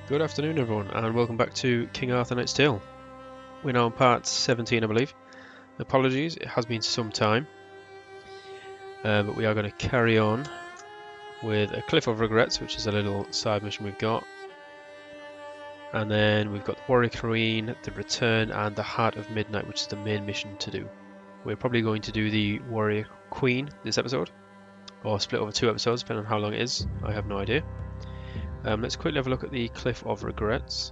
Good afternoon everyone and welcome back to King Arthur Knight's Tale. We're now on part 17 I believe. Apologies, it has been some time. But we are going to carry on with a Cliff of Regrets, which is a little side mission we've got. And then we've got the Warrior Queen, the Return and the Heart of Midnight, which is the main mission to do. We're probably going to do the Warrior Queen this episode, or split over 2 episodes depending on how long it is. I have no idea. Let's quickly have a look at the Cliff of Regrets.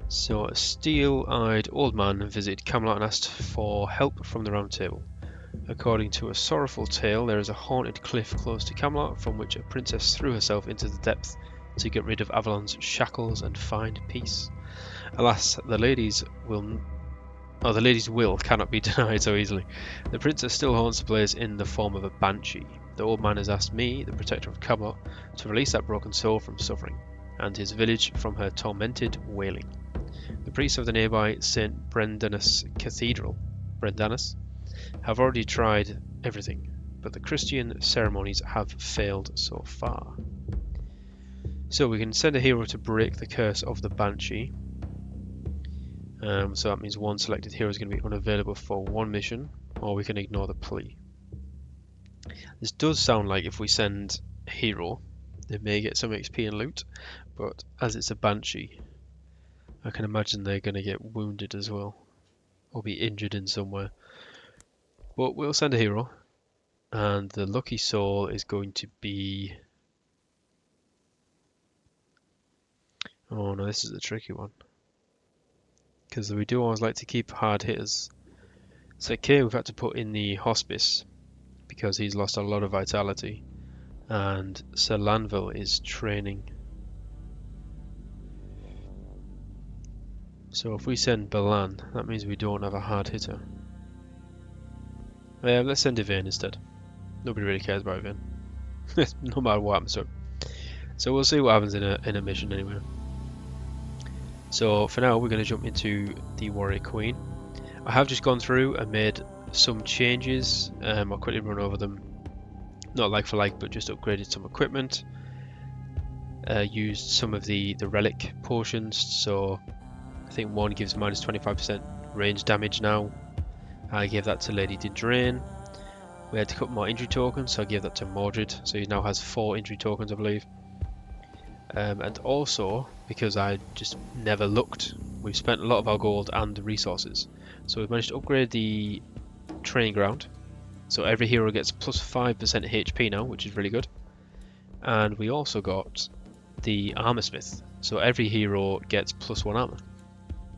So, a steel-eyed old man visited Camelot and asked for help from the Round Table. According to a sorrowful tale, there is a haunted cliff close to Camelot from which a princess threw herself into the depth to get rid of Avalon's shackles and find peace. Alas, the lady's will cannot be denied so easily. The princess still haunts the place in the form of a banshee. The old man has asked me, the protector of Camelot, to release that broken soul from suffering, and his village from her tormented wailing. The priests of the nearby St. Brendanus Cathedral, have already tried everything, but the Christian ceremonies have failed so far. So we can send a hero to break the curse of the banshee. So that means one selected hero is going to be unavailable for one mission, or we can ignore the plea. This does sound like if we send a hero, they may get some XP and loot, but as it's a banshee, I can imagine they're going to get wounded as well, or be injured in some way. But we'll send a hero, and the lucky soul is going to be... Oh no, this is a tricky one. Because we do always like to keep hard hitters. So okay, we've had to put in the hospice, because he's lost a lot of vitality. And Sir Lanville is training. So if we send Balan, that means we don't have a hard hitter. Let's send Yvain instead. Nobody really cares about Yvain. No matter what happens to him. So we'll see what happens in a mission anyway. So for now we're going to jump into the Warrior Queen. I have just gone through and made some changes. I'll quickly run over them. Not like for like, but just upgraded some equipment. Used some of the relic potions, so I think one gives minus 25% range damage now. I gave that to Lady Dindrain. We had to cut more injury tokens, so I gave that to Mordred, so he now has 4 injury tokens I believe. And also, because I just never looked, we've spent a lot of our gold and the resources. So we've managed to upgrade the training ground. So every hero gets plus 5% HP now, which is really good. And we also got the armor smith. So every hero gets plus 1 armor,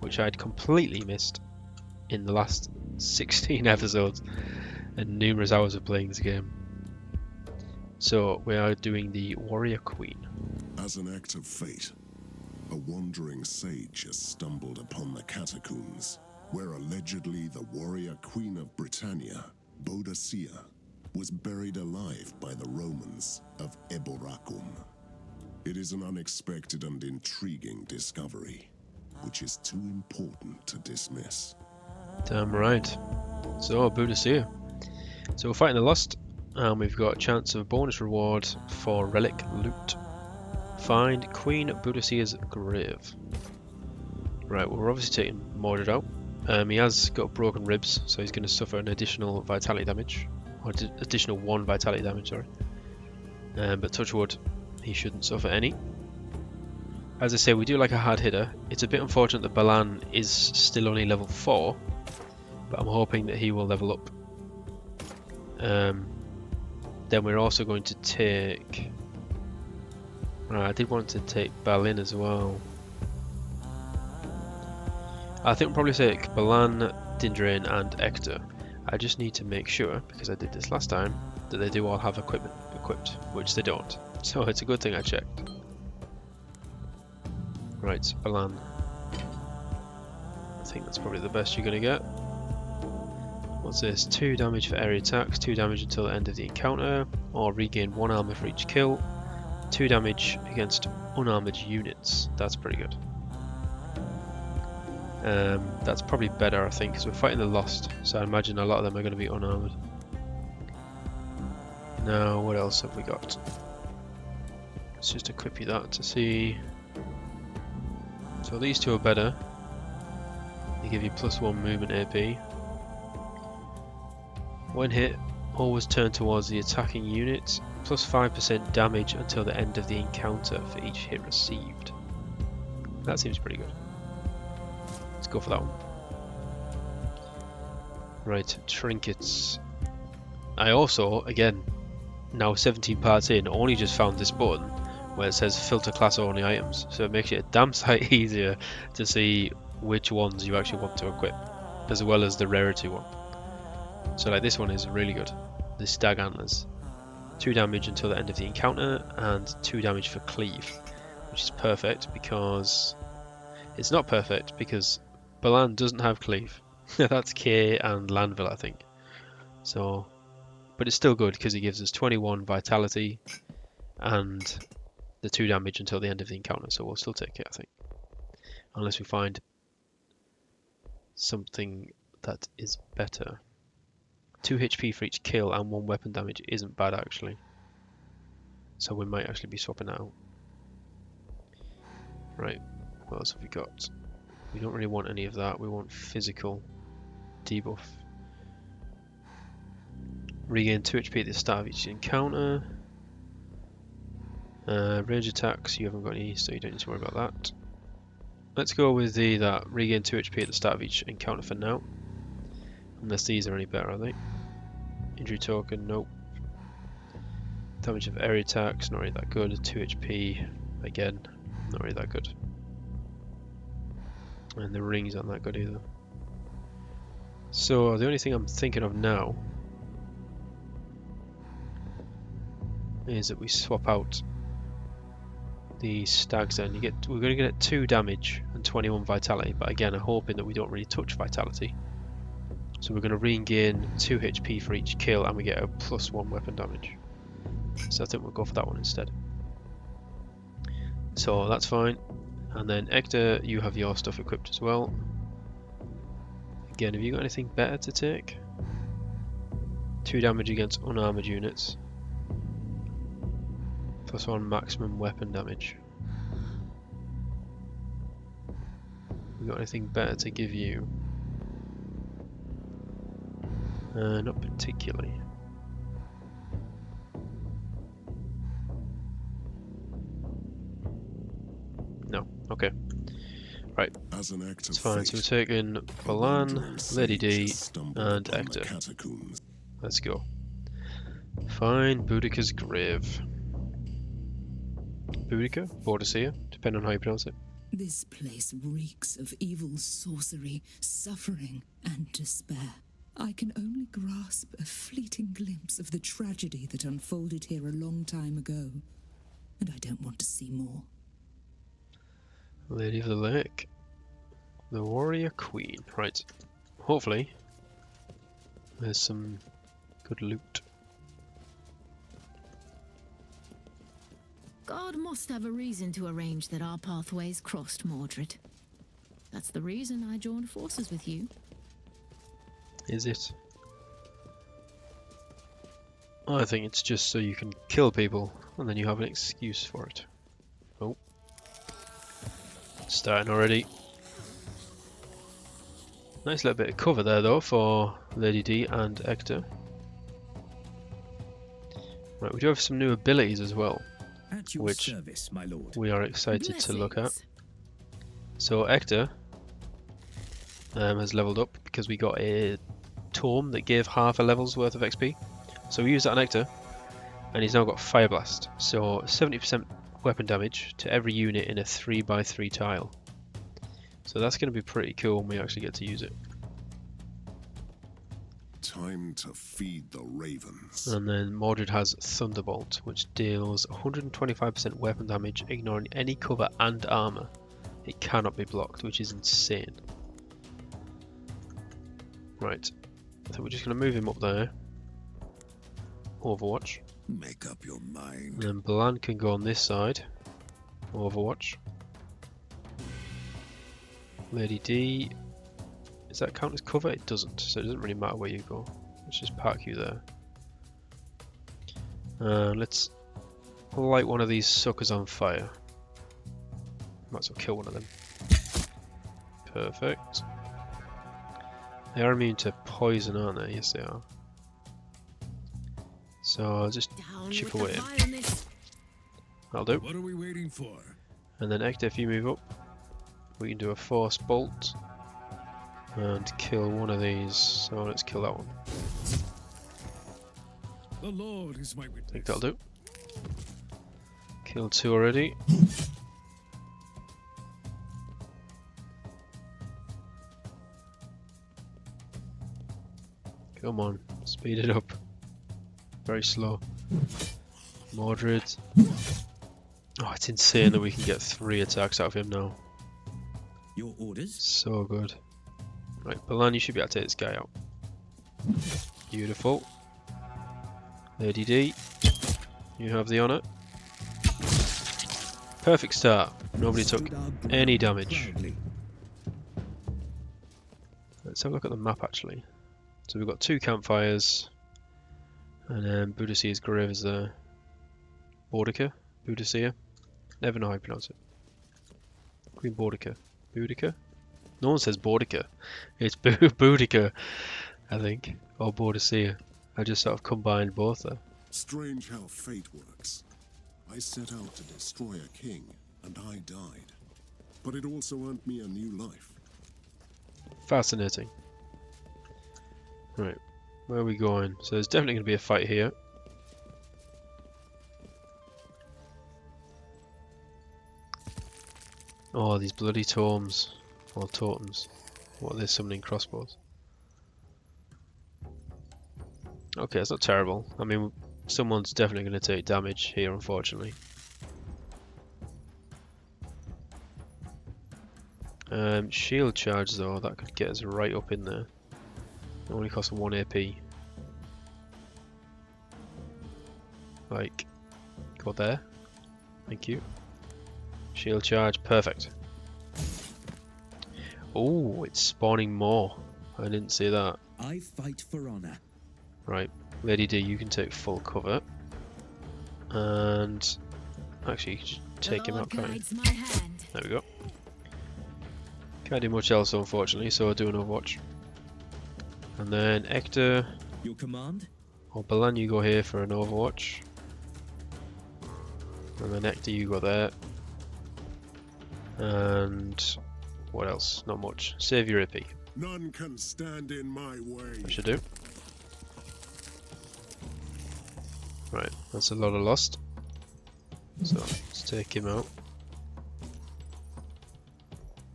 which I'd completely missed in the last 16 episodes and numerous hours of playing this game. So we are doing the Warrior Queen. As an act of fate, a wandering sage has stumbled upon the catacombs, where allegedly the warrior queen of Britannia, Boadicea, was buried alive by the Romans of Eboracum. It is an unexpected and intriguing discovery, which is too important to dismiss. Damn right. So, Boadicea. So we're fighting the Lust, and we've got a chance of a bonus reward for relic loot. Find Queen Boadicea's grave. Right, well, we're obviously taking Mordred out. He has got broken ribs, so he's going to suffer an additional vitality damage. Or additional 1 vitality damage, sorry. But touch wood, he shouldn't suffer any. As I say, we do like a hard hitter. It's a bit unfortunate that Balan is still only level 4, but I'm hoping that he will level up. Then we're also going to take... I did want to take Balin as well. I think we'll probably take Balan, Dindrain and Ector. I just need to make sure, because I did this last time, that they do all have equipment equipped, which they don't. So it's a good thing I checked. Right, Balan. I think that's probably the best you're going to get. What's this? 2 damage for area attacks, 2 damage until the end of the encounter, or regain 1 armor for each kill. 2 damage against unarmored units. That's pretty good. That's probably better, I think, because we're fighting the Lost, so I imagine a lot of them are going to be unarmored. Now, what else have we got? let's just equip you that to see. So these two are better. They give you +1 movement AP. When hit, always turn towards the attacking unit. +5% damage until the end of the encounter for each hit received. That seems pretty good. Let's go for that one. Right, trinkets. I also, again, now 17 parts in, only just found this button where it says filter class only items. So it makes it a damn sight easier to see which ones you actually want to equip, as well as the rarity one. So like this one is really good. The stag antlers. 2 damage until the end of the encounter and 2 damage for cleave, which is perfect because it's not perfect because Balan doesn't have cleave. That's K and Lanville, I think. So, but it's still good because it gives us 21 vitality and the 2 damage until the end of the encounter. So we'll still take it, I think, unless we find something that is better. 2 HP for each kill and 1 weapon damage isn't bad actually. So we might actually be swapping that out. Right, what else have we got? We don't really want any of that, we want physical debuff. Regain 2 HP at the start of each encounter. Range attacks, you haven't got any, so you don't need to worry about that. Let's go with that regain 2 HP at the start of each encounter for now. Unless these are any better, are they? Injury token, nope. Damage of area attacks, not really that good. 2 HP, again, not really that good. And the rings aren't that good either. So the only thing I'm thinking of now is that we swap out the stags then. We're going to get 2 damage and 21 vitality, but again I'm hoping that we don't really touch vitality. So we're going to regain 2 HP for each kill and we get a +1 weapon damage. So I think we'll go for that one instead. So that's fine. And then Ector, you have your stuff equipped as well. Again, have you got anything better to take? 2 damage against unarmored units. +1 maximum weapon damage. We got anything better to give you? Not particularly. No, okay. Right, it's fine. So we're taking Balan, Lady D, and Ector. Let's go. Fine, Boudica's grave. Boudica? Boudica, depending on how you pronounce it. This place reeks of evil sorcery, suffering, and despair. I can only grasp a fleeting glimpse of the tragedy that unfolded here a long time ago, and I don't want to see more. Lady of the Lake. The Warrior Queen. Right. Hopefully there's some good loot. God must have a reason to arrange that our pathways crossed, Mordred. That's the reason I joined forces with you. Is it? I think it's just so you can kill people and then you have an excuse for it. Oh. Starting already. Nice little bit of cover there though for Lady D and Ector. Right, we do have some new abilities as well, which service, my lord. We are excited to look at. So Ector has leveled up because we got a tome that gave half a level's worth of XP. So we used that on Ector and he's now got Fire Blast. So 70% weapon damage to every unit in a 3x3 tile. So that's going to be pretty cool when we actually get to use it. Time to feed the ravens. And then Mordred has Thunderbolt, which deals 125% weapon damage, ignoring any cover and armor. It cannot be blocked, which is insane. Right, I think we're just going to move him up there. Overwatch. Make up your mind. And then Balan can go on this side. Overwatch. Lady D. Does that count as cover? It doesn't, so it doesn't really matter where you go. Let's just park you there. Let's light one of these suckers on fire. Might as well kill one of them. Perfect. They are immune to poison, aren't they? Yes, they are. So I'll just chip away. That'll do. What are we waiting for? And then Ector, if you move up, we can do a force bolt and kill one of these. So let's kill that one. The Lord is my I witness. think that'll do. Killed 2 already. Come on, speed it up. Very slow. Mordred. Oh, it's insane that we can get 3 attacks out of him now. Your orders? So good. Right, Balan, you should be able to take this guy out. Beautiful. Lady D, you have the honour. Perfect start. Nobody took any damage. Let's have a look at the map actually. So we've got 2 campfires, and then Boudicca's grave is there. Boudica? Boudicca? Never know how you pronounce it. Queen Boudica. Boudica? No one says Boudica. It's Boudica, I think. Or Boudicca. I just sort of combined both there. Strange how fate works. I set out to destroy a king, and I died. But it also earned me a new life. Fascinating. Right, where are we going? So there's definitely going to be a fight here. Oh, these bloody tomes. Or totems. What are they summoning crossbows? Okay, it's not terrible. I mean, someone's definitely going to take damage here, unfortunately. Shield charge though, that could get us right up in there. It only costs 1 AP. Like, go there. Thank you. Shield charge, perfect. Oh, it's spawning more. I didn't see that. I fight for honor. Right, Lady D, you can take full cover. And actually, you can just take him out, can't you? There we go. Can't do much else, unfortunately, so I'll do an Overwatch. And then Ector Your command? or Balan, you go here for an Overwatch. And then Ector, you go there. And what else? Not much. Save your AP. None can stand in my way. That should do. Right, that's a lot of lost. So let's take him out.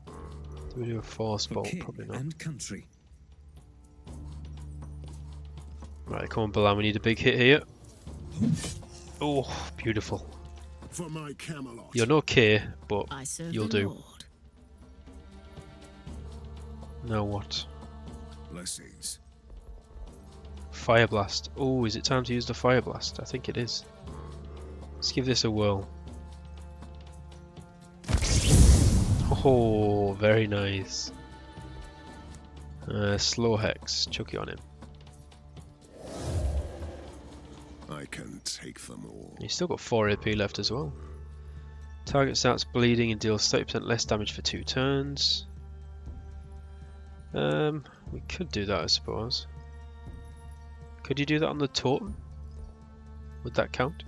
Do we do a force bolt? Probably not. And country. Right, come on, Balan, we need a big hit here. Oh, beautiful. For my Camelot. You're no K, but I serve you'll the do. Lord. Now what? Blessings. Fire Blast. Oh, is it time to use the Fire Blast? I think it is. Let's give this a whirl. Oh, very nice. Slow Hex. Chuck it on him. I can take them all. He's still got 4 AP left as well. Target starts bleeding and deals 30% less damage for 2 turns. We could do that, I suppose. Could you do that on the totem? Would that count?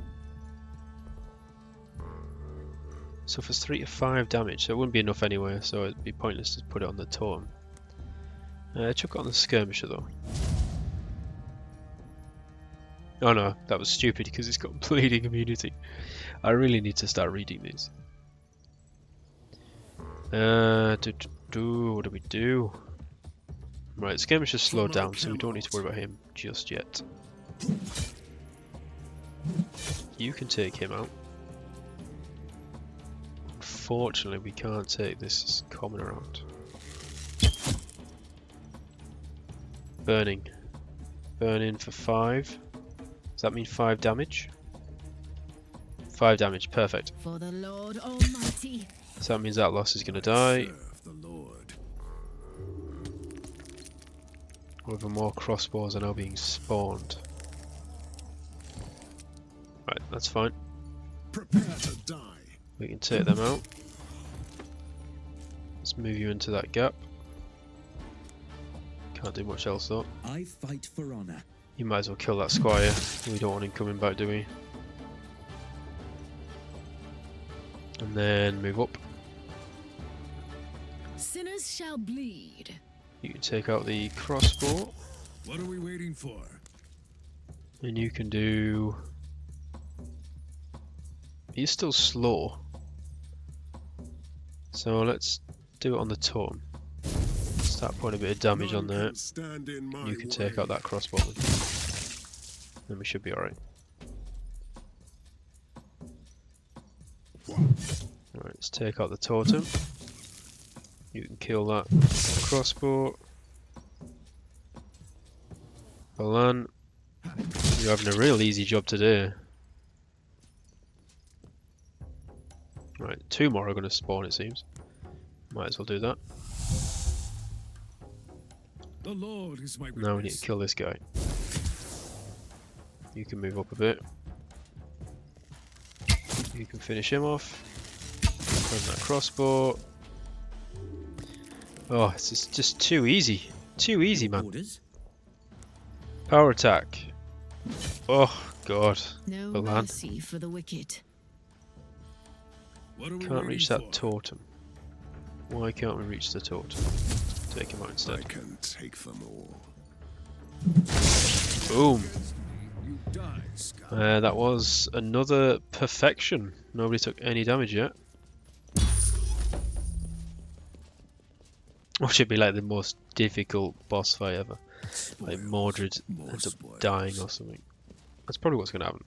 So if it's 3 to 5 damage, so it wouldn't be enough anyway, so it'd be pointless to put it on the totem. Chuck it on the skirmisher though. Oh no, that was stupid because it's got bleeding immunity. I really need to start reading these. What do we do? Right, skirmisher's slowed down, so we don't need to worry about him just yet. You can take him out. Unfortunately, we can't take this commoner out. Burning. Burning for 5. Does that mean 5 damage? 5 damage, perfect. For the Lord Almighty. So that means that loss is going to die. Serve the Lord. However, more crossbows are now being spawned. Right, that's fine. Prepare to die. We can take them out. Let's move you into that gap. Can't do much else though. I fight for honor. You might as well kill that squire. We don't want him coming back, do we? And then move up. Sinners shall bleed. You can take out the crossbow. What are we waiting for? And you can do... He's still slow. So let's do it on the totem. Start putting a bit of damage on there. You can take out that crossbow. Then we should be alright. Alright, let's take out the totem. You can kill that crossbow. Balan, you're having a real easy job today. Right, 2 more are going to spawn, it seems. Might as well do that. The Lord is my Now we need to kill this guy. You can move up a bit. You can finish him off. Run that crossbow. Oh, it's just too easy. Too easy, man. Orders? Power attack. Oh, God. No Balan. mercy for the wicked. What are we Can't reach waiting that for? totem. Why can't we reach the totem? Take him out I instead. can take them all. Boom. You die, Sky. That was another perfection. Nobody took any damage yet. Or should be like the most difficult boss fight ever. Like Mordred More ends up spoils. dying or something. That's probably what's going to happen.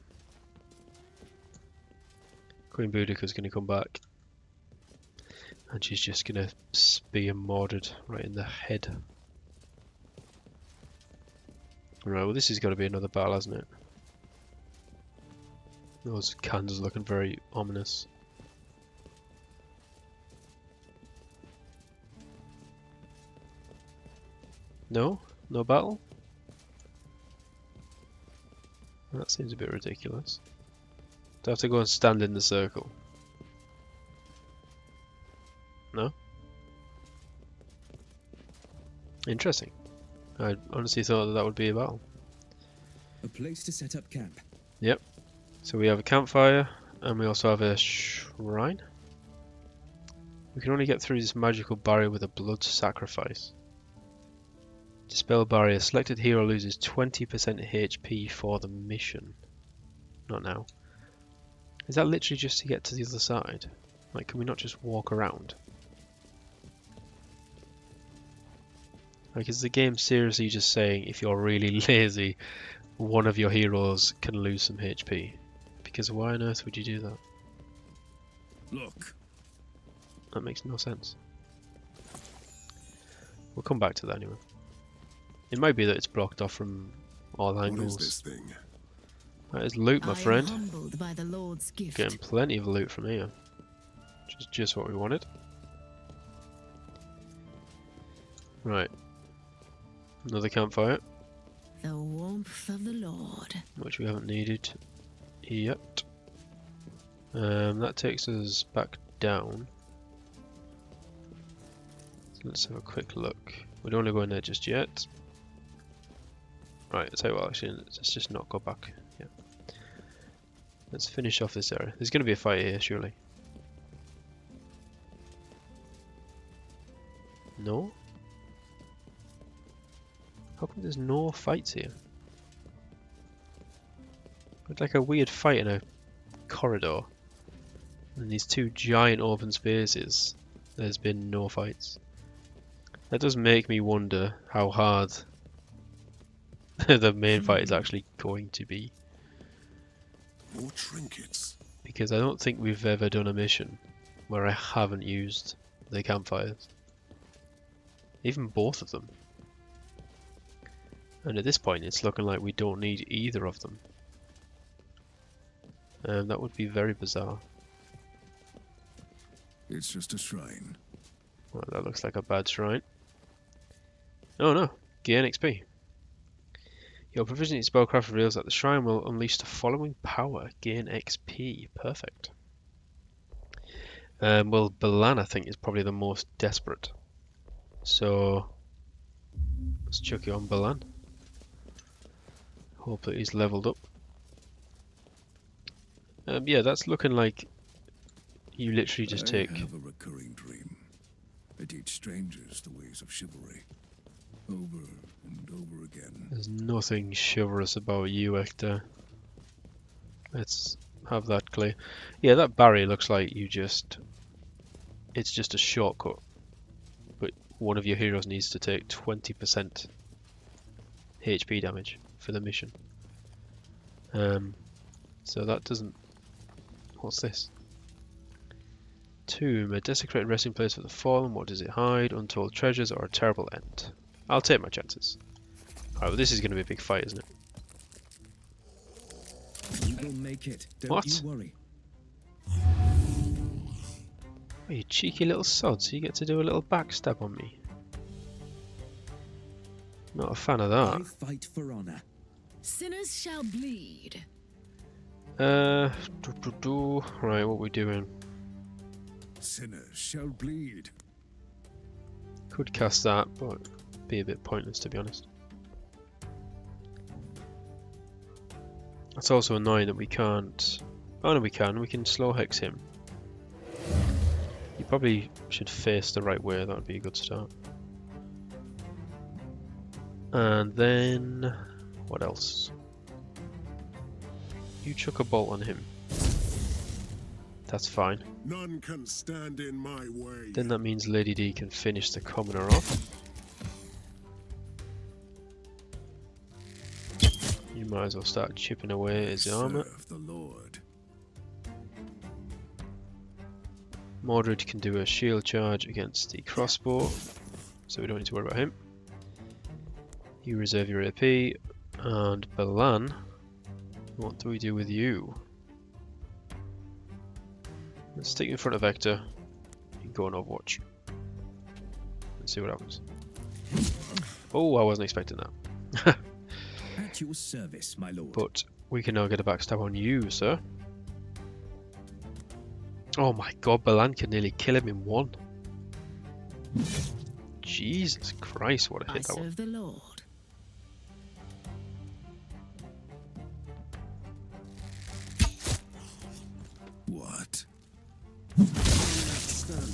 Queen Boudica's going to come back. And she's just going to spear Mordred right in the head. Right, well this has got to be another battle, hasn't it? Those candles looking very ominous. No? No battle? That seems a bit ridiculous. Do I have to go and stand in the circle? No? Interesting. I honestly thought that would be a battle. A place to set up camp. Yep. So we have a campfire, and we also have a shrine. We can only get through this magical barrier with a blood sacrifice. Dispel barrier. Selected hero loses 20% HP for the mission. Not now. Is that literally just to get to the other side? Like, can we not just walk around? Like, is the game seriously just saying if you're really lazy, one of your heroes can lose some HP? Because why on earth would you do that? Look. That makes no sense. We'll come back to that anyway. It might be that it's blocked off from all What is angles. this thing? That is loot, my I am friend. humbled by the Lord's gift. Getting plenty of loot from here. Which is just what we wanted. Right. Another campfire, The warmth of the Lord. which we haven't needed yet. That takes us back down. So let's have a quick look. We don't want to go in there just yet. Right, I'll tell you what, actually, let's just not go back yet. Let's finish off this area. There's going to be a fight here, surely. No? How come there's no fights here? It's like a weird fight in a corridor. And these two giant open spaces, there's been no fights. That does make me wonder how hard the main fight is actually going to be. More trinkets. Because I don't think we've ever done a mission where I haven't used the campfires. Even both of them. And at this point it's looking like we don't need either of them. That would be very bizarre. It's just a shrine. Well, that looks like a bad shrine. Oh no, gain XP. Your proficiency spellcraft reveals that the shrine will unleash the following power. Gain XP. Perfect. Well, Balan, I think, is probably the most desperate. So, let's chuck it on Balan. Hope that he's leveled up. Yeah, that's looking like you literally just take... I have a recurring dream. I teach strangers the ways of chivalry. Over and over again. There's nothing chivalrous about you, Hector. Let's have that clear. Yeah, that barrier looks like you just... It's just a shortcut. But one of your heroes needs to take 20% HP damage for the mission. So that doesn't... What's this? Tomb, a desecrated resting place for the fallen. What does it hide? Untold treasures or a terrible end? I'll take my chances. Alright, well this is going to be a big fight, isn't it? You will make it. Don't What? you worry. Oh, you cheeky little sods, you get to do a little backstab on me. Not a fan of I that. fight for honor. Sinners shall bleed. Right, what we doing? Sinners shall bleed. Could cast that, but be a bit pointless to be honest. It's also annoying that we can't... Oh no, we can slow hex him. You probably should face the right way, that would be a good start. And then... what else? You chuck a bolt on him. That's fine. None can stand in my way. Then that means Lady D can finish the commoner off. You might as well start chipping away at his armor. Serve the Lord. Mordred can do a shield charge against the crossbow, so we don't need to worry about him. You reserve your AP, and Balan, what do we do with you? Let's stick you in front of Vector. You can go on Overwatch. Let's see what happens. Oh, I wasn't expecting that. At your service, my lord. But we can now get a backstab on you, sir. Oh my god, Balan can nearly kill him in one. Jesus Christ, what a I hit that was. serve the Lord. What?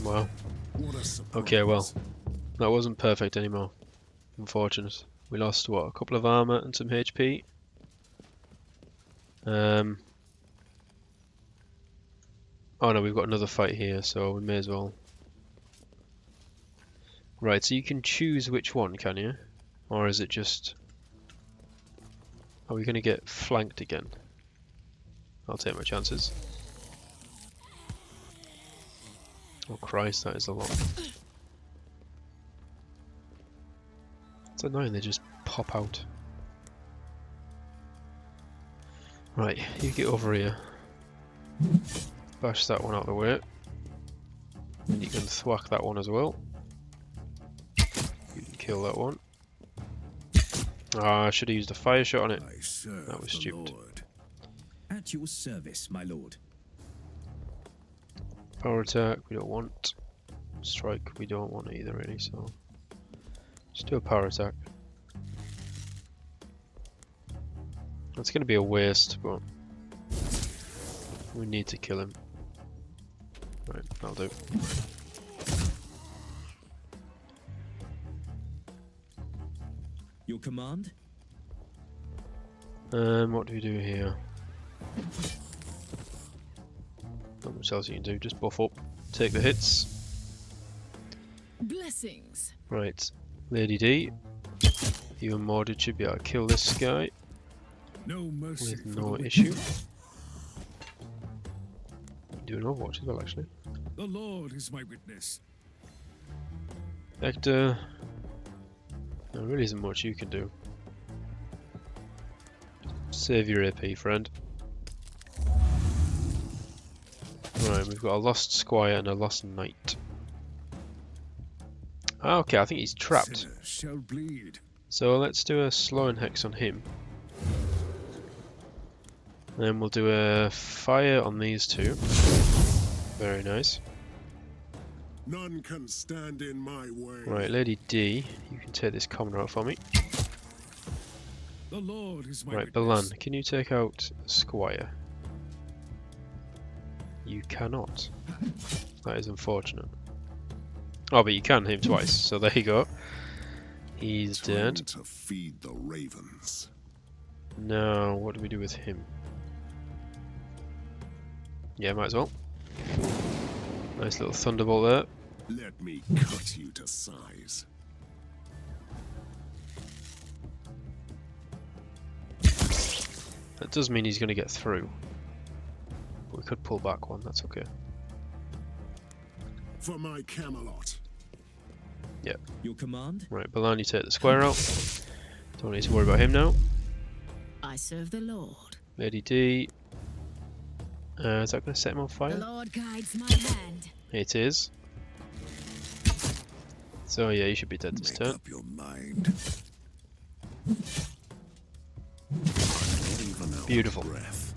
Wow. What a surprise. Okay, well, that wasn't perfect anymore. Unfortunate. We lost, what, a couple of armor and some HP. Oh no, we've got another fight here, so we may as well. Right, so you can choose which one, can you? Or is it just... Are we going to get flanked again? I'll take my chances. Oh Christ, that is a lot. It's annoying, they just pop out. Right, you get over here. Bash that one out of the way. And you can thwack that one as well. You can kill that one. Ah, I should have used a fire shot on it. I serve That was the stupid. Lord. At your service, my lord. Power attack, we don't want. Strike, we don't want either really, so... Just do a power attack. That's going to be a waste, but... We need to kill him. Right, that'll do. Your command? What do we do here? Not much else you can do, just buff up. Take the hits. Blessings. Right, Lady D. You and Mordred should be able to kill this guy No mercy with for no the issue. Do an Overwatch as well, actually. The Lord is my witness. Vector. There really isn't much you can do. Save your AP, friend. Right, we've got a lost squire and a lost knight. Ah, okay, I think he's trapped. Sinners shall bleed. So let's do a slowing hex on him. Then we'll do a fire on these two. Very nice. None can stand in my way. Right, Lady D, you can take this commoner out for me. The Lord is my Right, witness. Balan, can you take out Squire? You cannot. That is unfortunate. Oh, but you can hit him twice, so there you go. He's Time dead. to feed the ravens. Now, what do we do with him? Yeah, might as well. Nice little thunderbolt there. Let me cut you to size. That does mean he's going to get through. But we could pull back one, that's okay. For my Camelot. Your command? Right, Balan, you take the square out. Don't need to worry about him now. I serve the Lord. Lady D. Is that going to set him on The fire? Lord guides my hand. It is. So yeah, you should be dead this Make turn. up your mind. Even out Beautiful. of breath.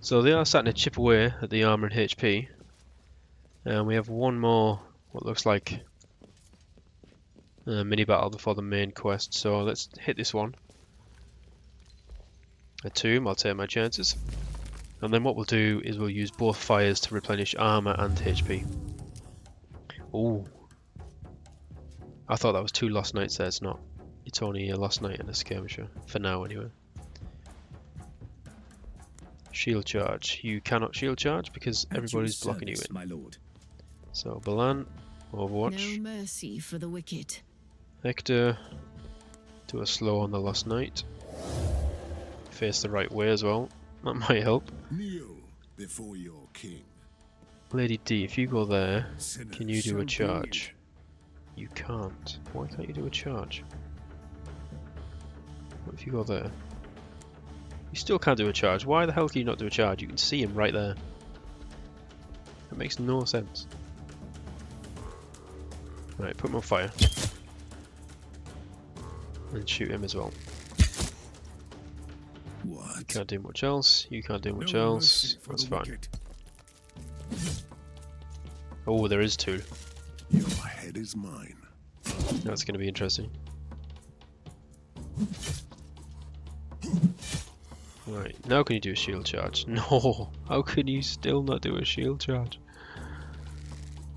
So they are starting to chip away at the armor and HP. And we have one more, what looks like mini battle before the main quest. So let's hit this one. A tomb, I'll take my chances. And then what we'll do is we'll use both fires to replenish armor and HP. Ooh. I thought that was 2 lost knights there, it's not. It's only a lost knight and a skirmisher. For now anyway. Shield charge. You cannot shield charge because At everybody's your blocking you service, in. my lord. So Balan, Overwatch. No mercy for the wicked. Hector, do a slow on the last knight. Face the right way as well. That might help. Kneel before your king. Lady D, if you go there, Sinners can you do shall a be charge? You can't. Why can't you do a charge? What if you go there? You still can't do a charge. Why the hell can you not do a charge? You can see him right there. That makes no sense. Right, put him on fire. And shoot him as well. What? Can't do much else. You can't do much No else. mercy for That's the fine. wicked. Oh, there is 2. Your head is mine. That's going to be interesting. Right, now can you do a shield charge? No! How can you still not do a shield charge?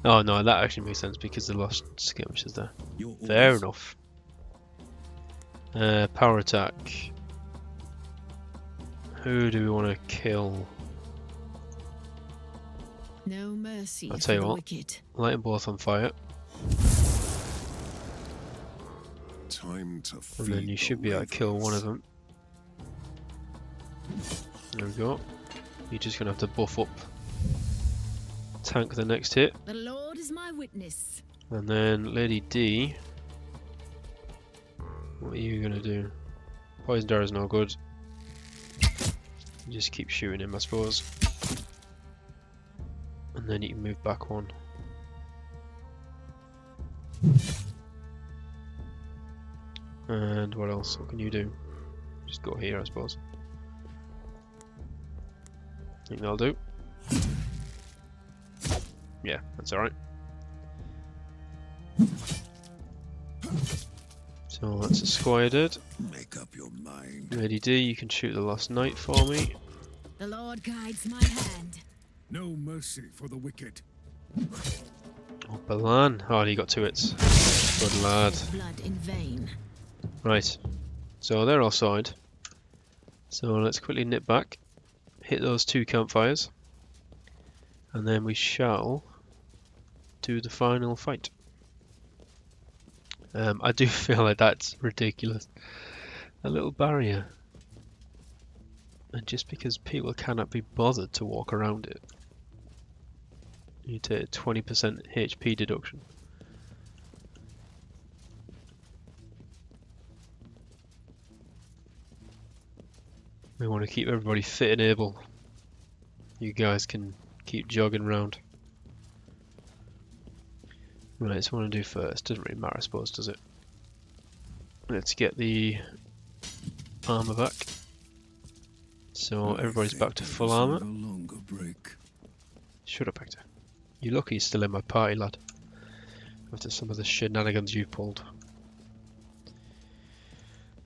Oh no, that actually makes sense because the lost skirmish is there. Your Fair orders. enough. Power attack. Who do we want to kill? No mercy I'll for tell you the what. wicked. Light them both on fire. Time to feed And then you the should be able to kill one of ravens. them. There we go. You're just going to have to buff up. Tank the next hit. The Lord is my witness. And then Lady D. What are you going to do? Poison Arrow is no good. You just keep shooting him, I suppose. And then you can move back one. And what else? What can you do? Just go here, I suppose. I think that'll do. Yeah, that's alright. So that's a squire dead. Make up your mind. Lady D, you can shoot the last knight for me. The Lord guides my hand. No mercy for the wicked. Oh, Balan. Oh, he got 2 hits. Good lad. Blood in vain. Right. So they're all sorted. So let's quickly nip back. Hit those 2 campfires. And then we shall do the final fight. I do feel like that's ridiculous. A little barrier. And just because people cannot be bothered to walk around it, you take a 20% HP deduction. We want to keep everybody fit and able. You guys can keep jogging around. Right, so what do I want to do first? Doesn't really matter, I suppose, does it? Let's get the armor back. So everybody's back to full armor. A longer break. Shut up, Hector. You're lucky he's still in my party, lad. After some of the shenanigans you pulled.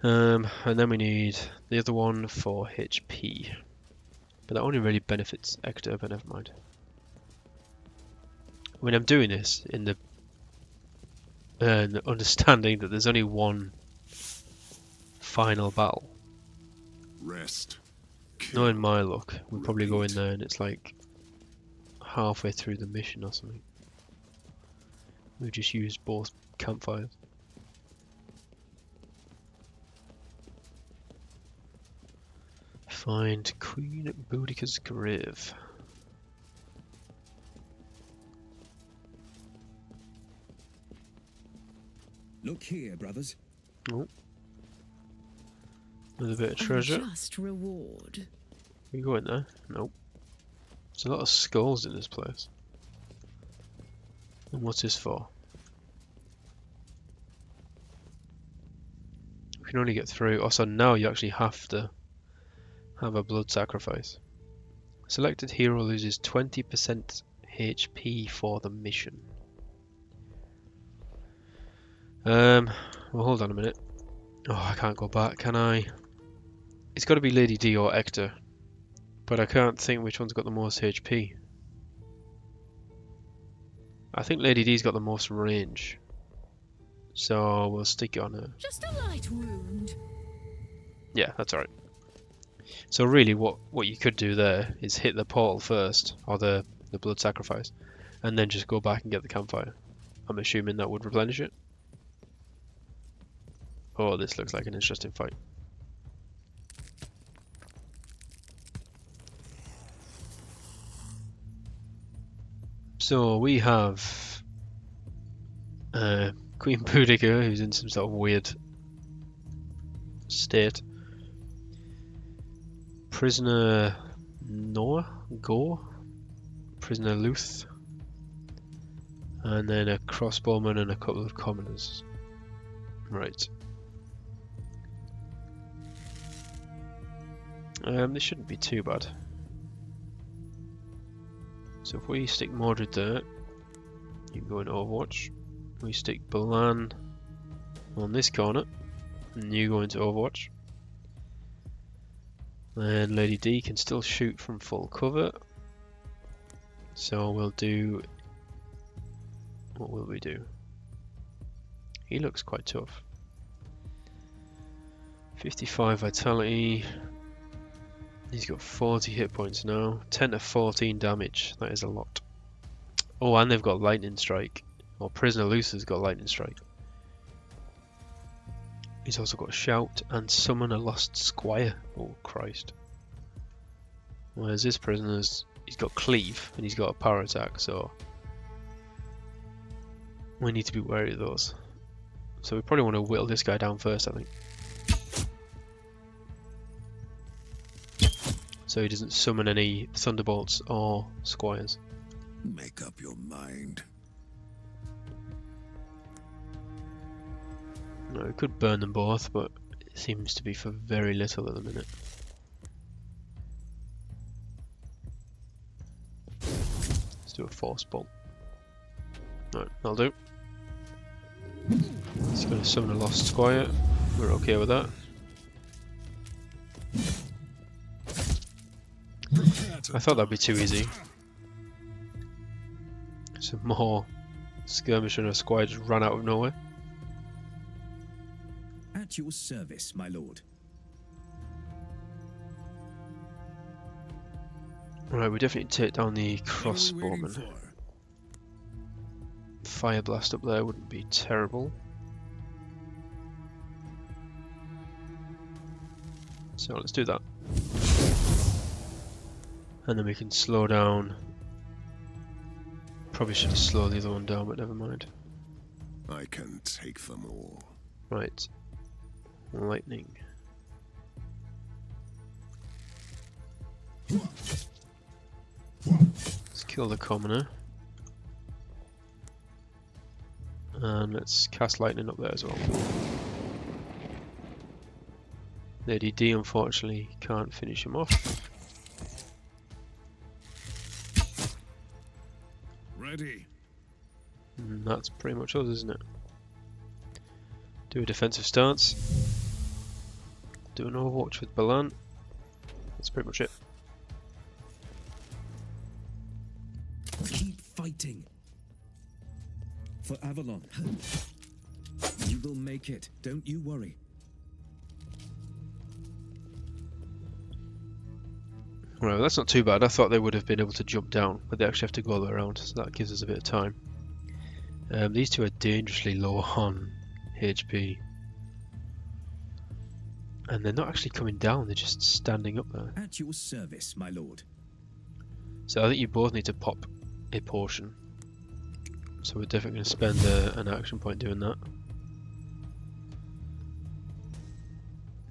And then we need the other one for HP. But that only really benefits Hector, but never mind. I mean, I'm doing this in the understanding that there's only one final battle. Rest. Knowing my luck, we'll probably go in there and it's like halfway through the mission or something. We just use both campfires. Find Queen Boudica's grave. Look here, brothers. Oh. Another bit of treasure. Just reward. Can we go in there? Nope. There's a lot of skulls in this place. And what's this for? We can only get through. Also, now you actually have to have a blood sacrifice. Selected hero loses 20% HP for the mission. Well, hold on a minute. Oh, I can't go back, can I? It's got to be Lady D or Hector. But I can't think which one's got the most HP. I think Lady D's got the most range. So we'll stick it on her. Just a light wound. Yeah, that's alright. So really what you could do there is hit the portal first, or the blood sacrifice, and then just go back and get the campfire. I'm assuming that would replenish it. Oh, this looks like an interesting fight. So we have Queen Boudica, who's in some sort of weird state. Prisoner Gore, Prisoner Luth, and then a crossbowman and a couple of commoners. Right. This shouldn't be too bad. So if we stick Mordred there, you can go in Overwatch. We stick Balan on this corner, and you go into Overwatch. And Lady D can still shoot from full cover. So we'll do... What will we do? He looks quite tough. 55 vitality. He's got 40 hit points now. 10 to 14 damage. That is a lot. Oh, and they've got lightning strike. Or Prisoner Luth has got lightning strike. He's also got shout and summon a lost squire. Oh Christ. Whereas this prisoner's, he's got cleave and he's got a power attack, so we need to be wary of those. So we probably want to whittle this guy down first, I think. So he doesn't summon any thunderbolts or squires. Make up your mind. No, we could burn them both, but it seems to be for very little at the minute. Let's do a force bolt. Right, that'll do. He's going to summon a lost squire. We're okay with that. I thought that'd be too easy. Some more skirmish and a squire just ran out of nowhere. At your service, my lord. Right, we definitely take down the crossbowman. Fire blast up there wouldn't be terrible. So let's do that. And then we can slow down. Probably should have slowed the other one down, but never mind. I can take them all. Right. Lightning. Let's kill the commoner. And let's cast lightning up there as well. Lady D unfortunately can't finish him off. Ready. And that's pretty much us, isn't it? Do a defensive stance. Do an overwatch with Balan. That's pretty much it. Keep fighting. For Avalon. You will make it. Don't you worry. Right, well, that's not too bad. I thought they would have been able to jump down, but they actually have to go all the way around, so that gives us a bit of time. These two are dangerously low on HP. And they're not actually coming down, they're just standing up there. At your service, my lord. So I think you both need to pop a potion. So we're definitely going to spend an action point doing that.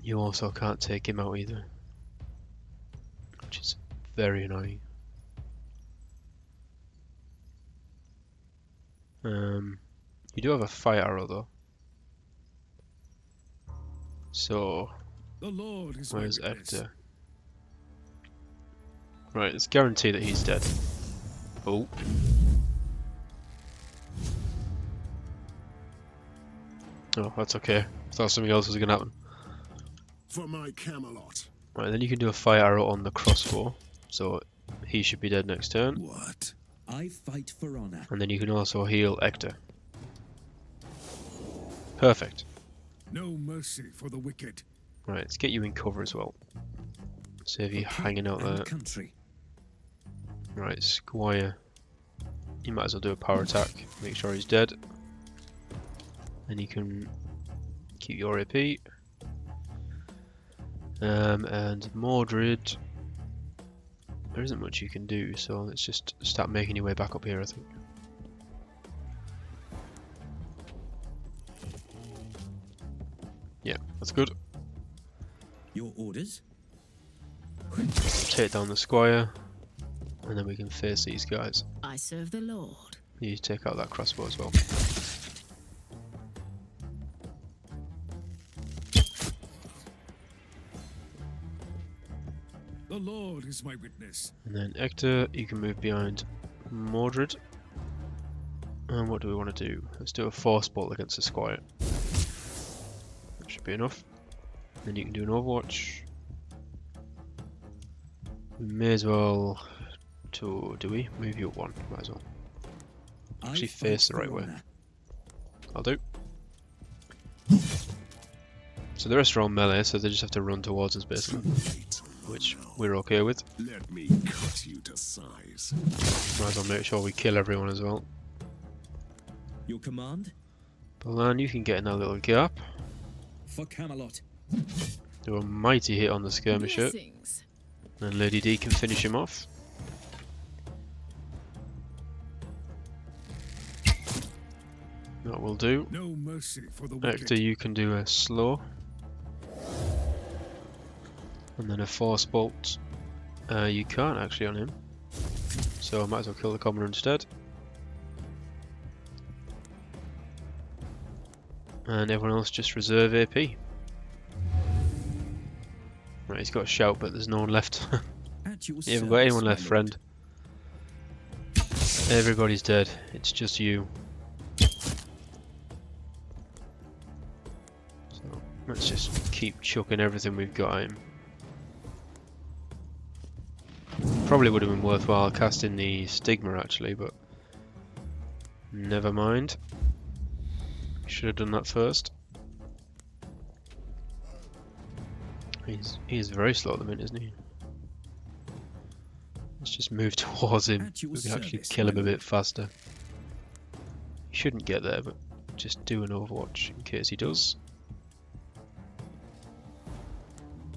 You also can't take him out either, which is very annoying. You do have a fire arrow though. So The Lord is where's my witness. Ector? Right, it's guaranteed that he's dead. Oh. Oh, that's okay. I thought something else was going to happen. For my Camelot. Right, then you can do a fire arrow on the crossbow. So he should be dead next turn. What? I fight for honor. And then you can also heal Ector. Perfect. No mercy for the wicked. Right, let's get you in cover as well. Save you For king hanging out and there. country. Right, Squire. You might as well do a power attack. Make sure he's dead. Then you can keep your AP. And Mordred. There isn't much you can do, so let's just start making your way back up here, I think. Yeah, that's good. Your orders? Take down the Squire, and then we can face these guys. I serve the Lord. You take out that crossbow as well. The Lord is my witness. And then Ector, you can move behind Mordred. And what do we want to do? Let's do a force bolt against the Squire. That should be enough. Then you can do an overwatch. We may as well... do we? Move you up one, might as well. Actually face the right way. I'll do. So the rest are all melee, so they just have to run towards us basically. Which we're okay with. Let me cut you to size. Might as well make sure we kill everyone as well. Your command? Balan, you can get in that little gap. For Camelot. Do a mighty hit on the skirmisher. Blessings. And Lady D can finish him off. That will do. No mercy for the wicked. Ector, you can do a slow. And then a force bolt. You can't actually on him. So I might as well kill the commoner instead. And everyone else just reserve AP. Right, he's got a shout, but there's no one left. At your You haven't got anyone left, my friend. Everybody's dead. It's just you. So let's just keep chucking everything we've got at him. Probably would have been worthwhile casting the Stigma actually, but never mind. Should have done that first. He's very slow at the minute, isn't he? Let's just move towards him. At your We can actually service, kill him my a bit lord. faster. He shouldn't get there, but just do an overwatch in case he does.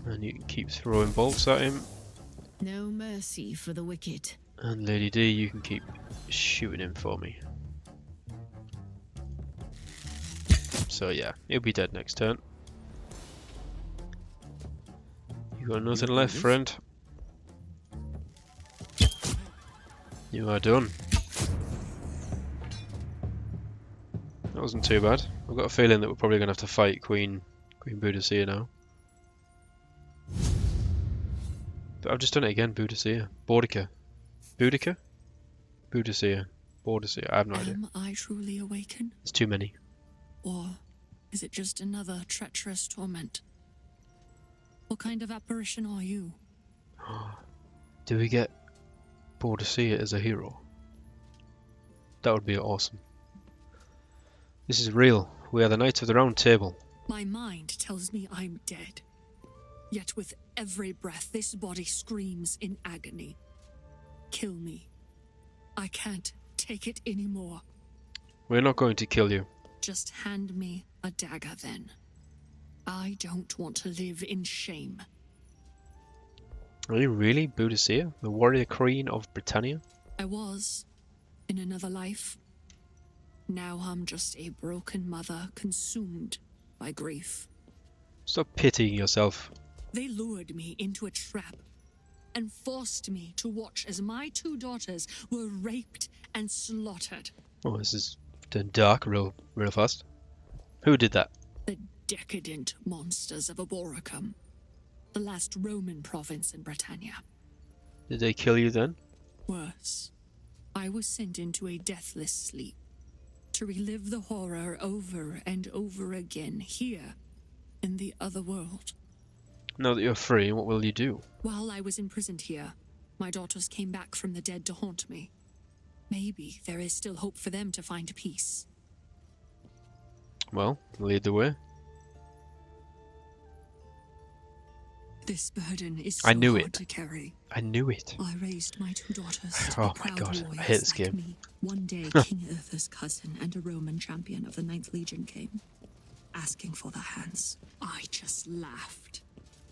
And you can keep throwing bolts at him. No mercy for the wicked. And Lady D, you can keep shooting him for me. So yeah, he'll be dead next turn. You got nothing Your left, orders? friend. You are done. That wasn't too bad. I've got a feeling that we're probably going to have to fight Queen Boudicca now. I've just done it again. Boudicca. Boudica. Boudica? Boudicca. Boudicca. I have no idea. Am I truly awaken? There's too many. Or is it just another treacherous torment? What kind of apparition are you? Do we get Boudicca as a hero? That would be awesome. This is real. We are the Knights of the Round Table. My mind tells me I'm dead. Yet with every breath, this body screams in agony. Kill me. I can't take it anymore. We're not going to kill you. Just hand me a dagger then. I don't want to live in shame. Are you really Boudicca, the warrior queen of Britannia? I was, in another life. Now I'm just a broken mother consumed by grief. Stop pitying yourself. They lured me into a trap and forced me to watch as my 2 daughters were raped and slaughtered. Oh, this is turned dark real fast. Who did that? The decadent monsters of Aboricum, the last Roman province in Britannia. Did they kill you then? Worse, I was sent into a deathless sleep to relive the horror over and over again here in the other world. Now that you're free, what will you do? While I was imprisoned here, my daughters came back from the dead to haunt me. Maybe there is still hope for them to find peace. Well, lead the way. This burden is so I knew hard it. to carry. I knew it. I raised my 2 daughters to Oh be my proud God, I warriors hate this like game. me. One day, King Urtha's cousin and a Roman champion of the 9th Legion came, asking for their hands. I just laughed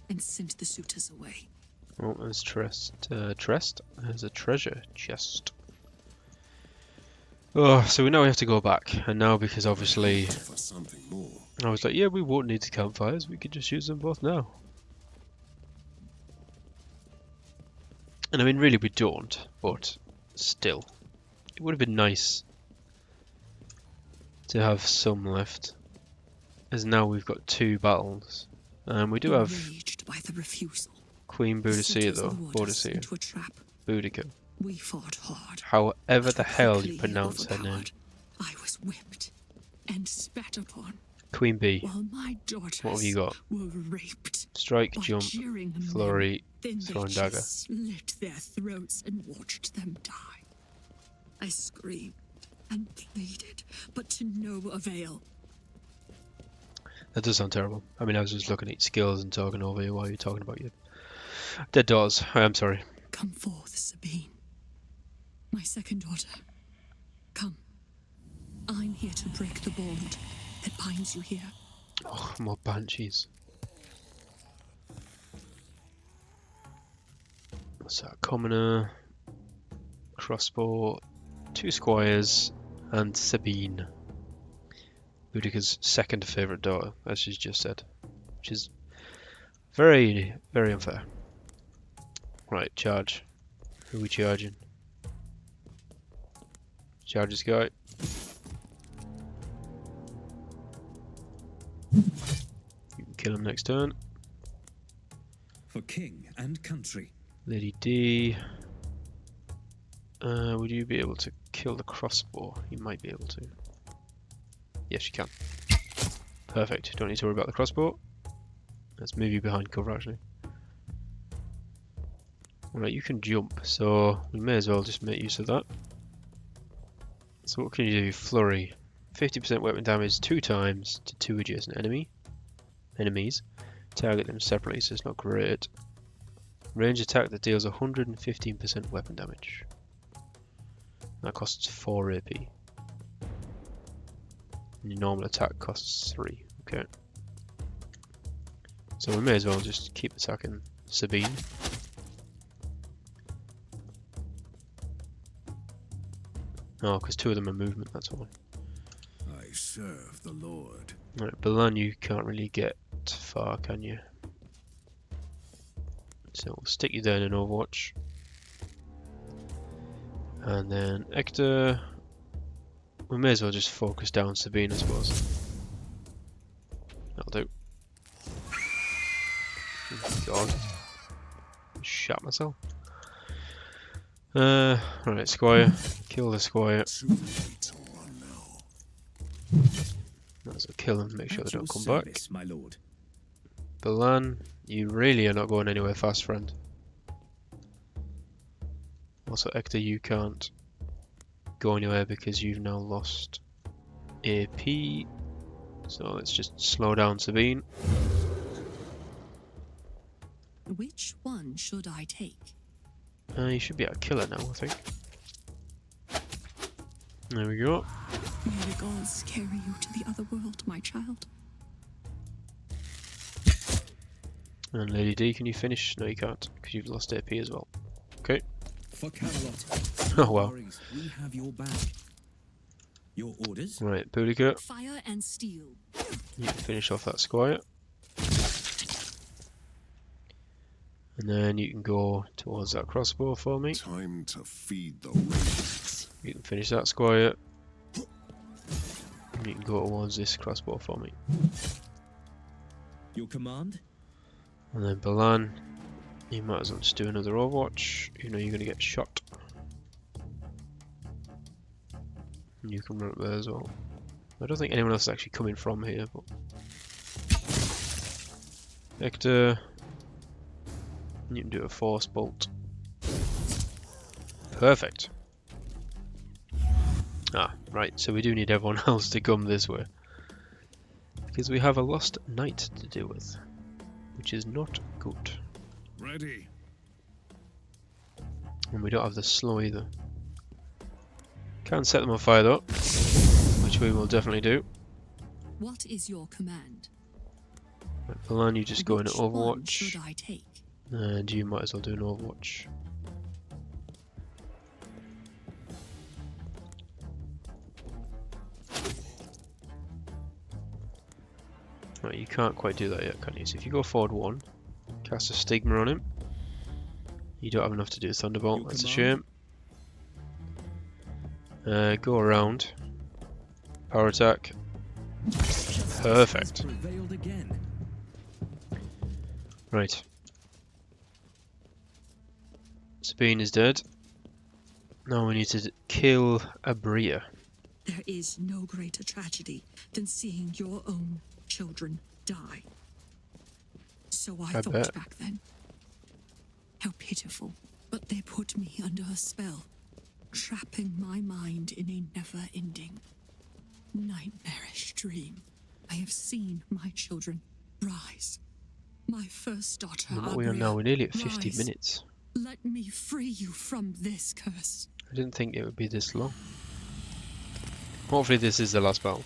and sent the suitors away. Oh, there's Trest. There's a treasure chest. Oh, so we know we have to go back, and now because obviously For something more. I was like, yeah, we won't need the campfires. We could just use them both now. And I mean, really, we don't, but still, it would have been nice to have some left, as now we've got 2 battles, and we do have Enraged by the refusal, Queen the Boudicca suitors though, lured us Boudicca, into a trap. Boudica, We fought hard. however but the were hell you quickly pronounce her name. overpowered. I was whipped and spat upon, Queen B, while my daughters what have you got? were raped Strike, by jump, jeering men. flurry, Then they throwing just dagger. slit their throats and watched them die. I screamed and pleaded, but to no avail. That does sound terrible. I mean, I was just looking at your skills and talking over you while you're talking about your dead daughters. I'm sorry. Come forth, Sabine. My second daughter. Come. I'm here to break the bond that binds you here. Oh, more banshees. What's that? Commoner, crossbow, 2 squires, and Sabine. Boudica's second favourite daughter, as she's just said. Which is very, very unfair. Right, charge. Who are we charging? Charge this guy. You can kill him next turn. For king and country. Lady D. Would you be able to kill the crossbow? You might be able to. Yes, you can. Perfect. Don't need to worry about the crossbow. Let's move you behind cover, actually. Alright, you can jump, so we may as well just make use of that. So what can you do? Flurry. 50% weapon damage 2 times to 2 adjacent enemies. Target them separately, so it's not great. Range attack that deals 115% weapon damage. That costs 4 AP. And your normal attack costs 3. Okay. So we may as well just keep attacking Sabine. Oh, because 2 of them are movement, that's why. I serve the Lord. Right, Balan you can't really get far, can you? So we'll stick you down in Overwatch. And then Ector, we may as well just focus down Sabine, I suppose. That'll do. Oh God. shot myself. Right, Squire. Kill the Squire. Too late to run now. Might as well kill them, make sure At they your don't come back. service, my lord. Balan, you really are not going anywhere fast, friend. Also, Hector, you can't go anywhere because you've now lost AP. So let's just slow down Sabine. Which one should I take? You should be able to kill her now, I think. There we go. May the gods carry you to the other world, my child. And Lady D, can you finish? No, you can't, because you've lost AP as well. Okay. For Camelot. Oh, well. Worries, we have your back. Your orders? Right, Boudica, Fire and steel. you can finish off that Squire. And then you can go towards that crossbow for me. Time to feed the ravens. You can finish that Squire. And you can go towards this crossbow for me. Your command? And then Balan, you might as well just do another Overwatch. You know you're going to get shot. And you can run up there as well. I don't think anyone else is actually coming from here, but... Hector, you can do a Force Bolt. Perfect. Ah, right, so we do need everyone else to come this way. Because we have a lost knight to deal with. Which is not good. Ready. And we don't have the slow either. Can set them on fire though, which we will definitely do. What is your command? Right, Balan, you just go in Which at one Overwatch, should I take? and you might as well do an Overwatch. Right, you can't quite do that yet, can you? So if you go forward one, cast a Stigma on him. You don't have enough to do a Thunderbolt, Your that's a command. shame. Go around. Power attack. Perfect. Prevailed again. Right. Sabine is dead. Now we need to kill Abria. There is no greater tragedy than seeing your own children die. So I I thought bet. back then. How pitiful. But they put me under a spell, trapping my mind in a never-ending, nightmarish dream. I have seen my children rise. My first daughter, What we are now, we're nearly at 50 rise. minutes. Let me free you from this curse. I didn't think it would be this long. Hopefully this is the last battle,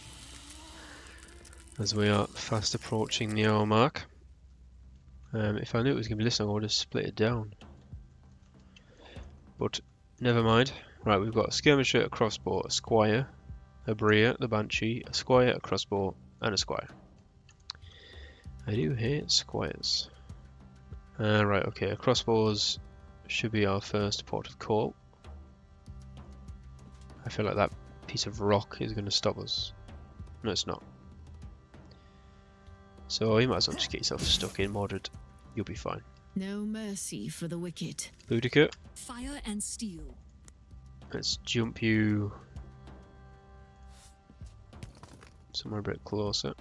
as we are fast approaching the hour mark. If I knew it was going to be this long, I would have split it down. But never mind. Right, we've got a skirmisher, a crossbow, a squire, a Bria, the banshee, a squire, a crossbow, and a squire. I do hate squires. Right, okay, crossbows should be our first port of call. I feel like that piece of rock is going to stop us. No, it's not. So you might as well just get yourself stuck in, Mordred. You'll be fine. No mercy for the wicked. Boudica, Fire and steel. let's jump you somewhere a bit closer.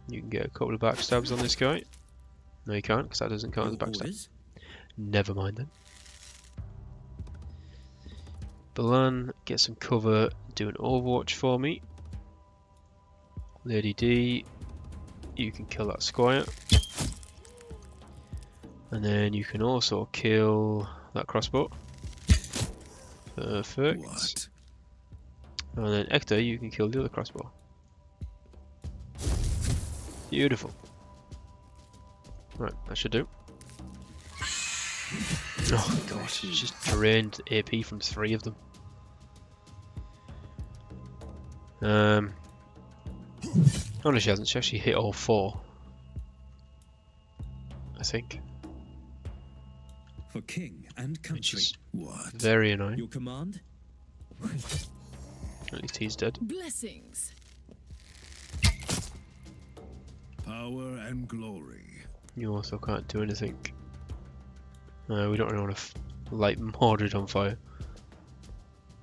You can get a couple of backstabs on this guy. No, you can't, because that doesn't count as a Your backstab. orders? Never mind then. Balan, get some cover, do an Overwatch for me. Lady D, you can kill that squire. And then you can also kill that crossbow. Perfect. What? And then Hector, you can kill the other crossbow. Beautiful. Right, that should do. Oh gosh, it's just drained AP from 3 of them. Oh no, she hasn't. She actually hit all 4. I think. For king and Which country. is What? very annoying. Your command? At least he's dead. Blessings. Power and glory. You also can't do anything. We don't really want to light Mordred on fire.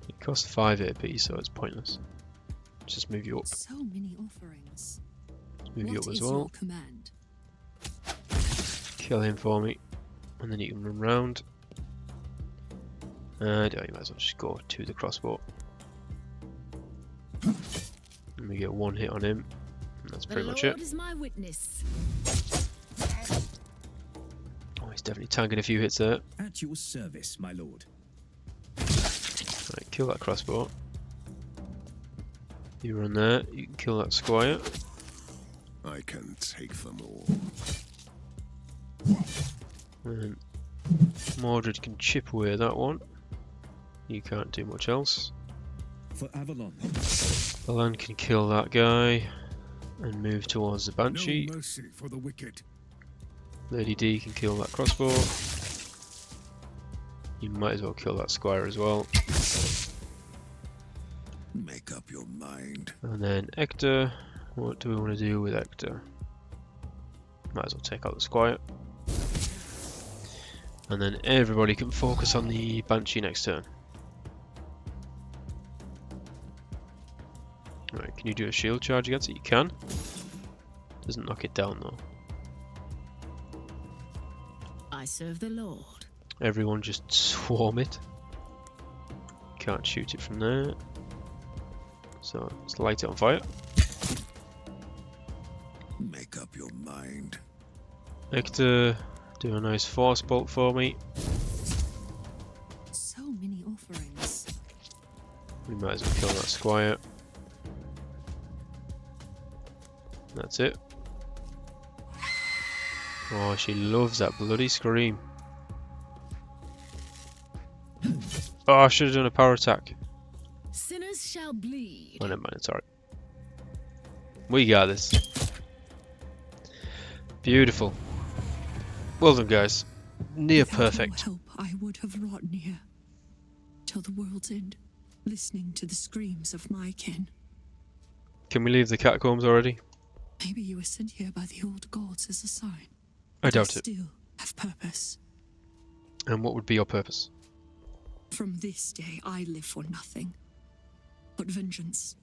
It costs 5 AP, so it's pointless. Just move you up. So many offerings. Move you What up as is well. your command? Kill him for me. And then you can run round. And you might as well just go to the crossbow. And we get 1 hit on him. And that's pretty much it. The Lord is my witness. Oh, he's definitely tanking a few hits there. At your service, my lord. Right, kill that crossbow. You run there, you can kill that squire. I can take them all. And Mordred can chip away that one. You can't do much else. For Avalon. Balan can kill that guy and move towards the Banshee. No mercy for the wicked. Lady D can kill that crossbow. You might as well kill that squire as well. Make up your mind. And then Hector. What do we want to do with Hector? Might as well take out the squire. And then everybody can focus on the Banshee next turn. Alright, can you do a shield charge against it? You can. Doesn't knock it down though. I serve the Lord. Everyone just swarm it. Can't shoot it from there. So let's light it on fire. Make up your mind. Hector, do a nice force bolt for me. So many offerings. We might as well kill that squire. That's it. Oh, she loves that bloody scream. Oh, I should have done a power attack. Sinners shall bleed. Oh, never mind, it's alright. We got this. Beautiful. Well done, guys. Near Without perfect. your help, I would have rotten here. Till the world's end, listening to the screams of my kin. Can we leave the catacombs already? Maybe you were sent here by the old gods as a sign. I But doubt it. Still have purpose. And what would be your purpose? From this day, I live for nothing but vengeance.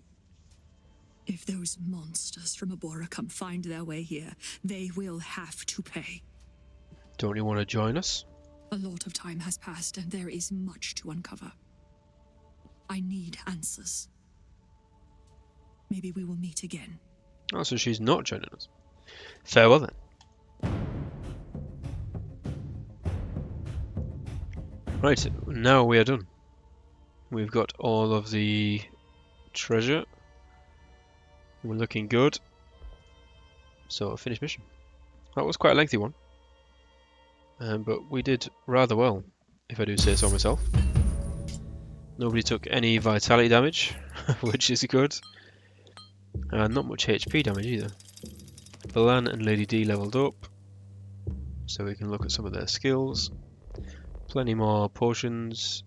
If those monsters from Abora come find their way here, they will have to pay. Don't you want to join us? A lot of time has passed, and there is much to uncover. I need answers. Maybe we will meet again. Oh, so she's not joining us. Farewell then. Right, now we are done. We've got all of the treasure. We're looking good. So, finish mission. That was quite a lengthy one. But we did rather well, if I do say so myself. Nobody took any vitality damage, which is good. And not much HP damage either. Balan and Lady D leveled up, so we can look at some of their skills. Plenty more potions,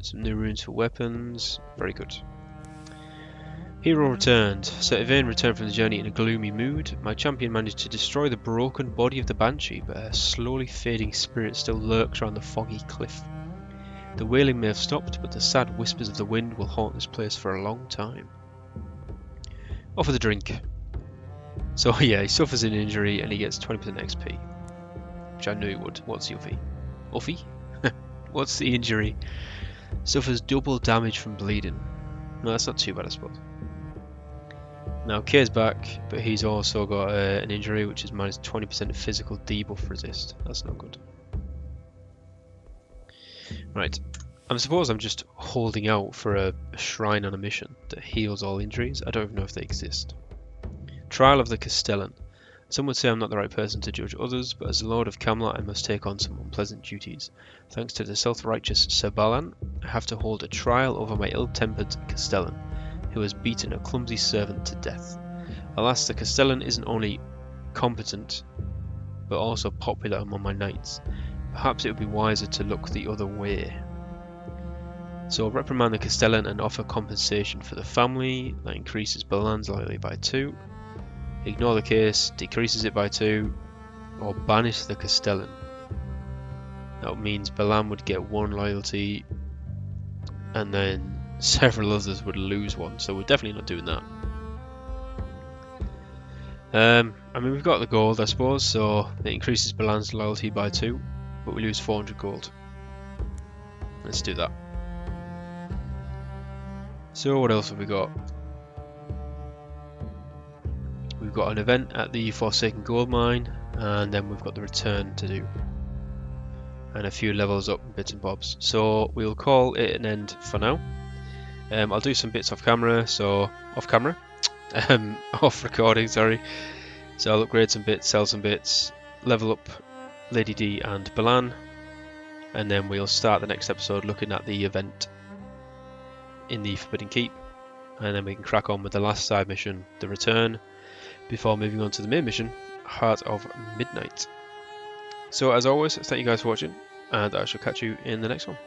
some new runes for weapons, very good. Hero returned. Sir Yvain returned from the journey in a gloomy mood. My champion managed to destroy the broken body of the Banshee, but her slowly fading spirit still lurks around the foggy cliff. The wailing may have stopped, but the sad whispers of the wind will haunt this place for a long time. Offer the drink. So yeah, he suffers an injury and he gets 20% XP. Which I knew he would. What's the Uffy? Uffy? What's the injury? Suffers double damage from bleeding. No, that's not too bad, I suppose. Now Kay's back, but he's also got an injury which is minus 20% physical debuff resist. That's not good. Right. I suppose I'm just holding out for a shrine on a mission that heals all injuries. I don't even know if they exist. Trial of the Castellan. Some would say I'm not the right person to judge others, but as the Lord of Camelot I must take on some unpleasant duties. Thanks to the self-righteous Sir Balan, I have to hold a trial over my ill-tempered Castellan, who has beaten a clumsy servant to death. Alas, the Castellan isn't only competent, but also popular among my knights. Perhaps it would be wiser to look the other way. So reprimand the Castellan and offer compensation for the family. That increases Balan's loyalty by 2. Ignore the case, decreases it by 2. or banish the Castellan. That means Balan would get 1 loyalty and then several others would lose 1, so we're definitely not doing that. I mean, we've got the gold, I suppose, so it increases Balan's loyalty by 2, but we lose 400 gold. Let's do that. So what else have we got? We've got an event at the Forsaken Gold Mine, and then we've got the return to do. And a few levels up, bits and bobs. So we'll call it an end for now. I'll do some bits off camera, off recording, sorry. So I'll upgrade some bits, sell some bits, level up Lady D and Balan, and then we'll start the next episode looking at the event in the Forbidden Keep, and then we can crack on with the last side mission, the return, before moving on to the main mission, Heart of Midnight. So as always, thank you guys for watching, and I shall catch you in the next one.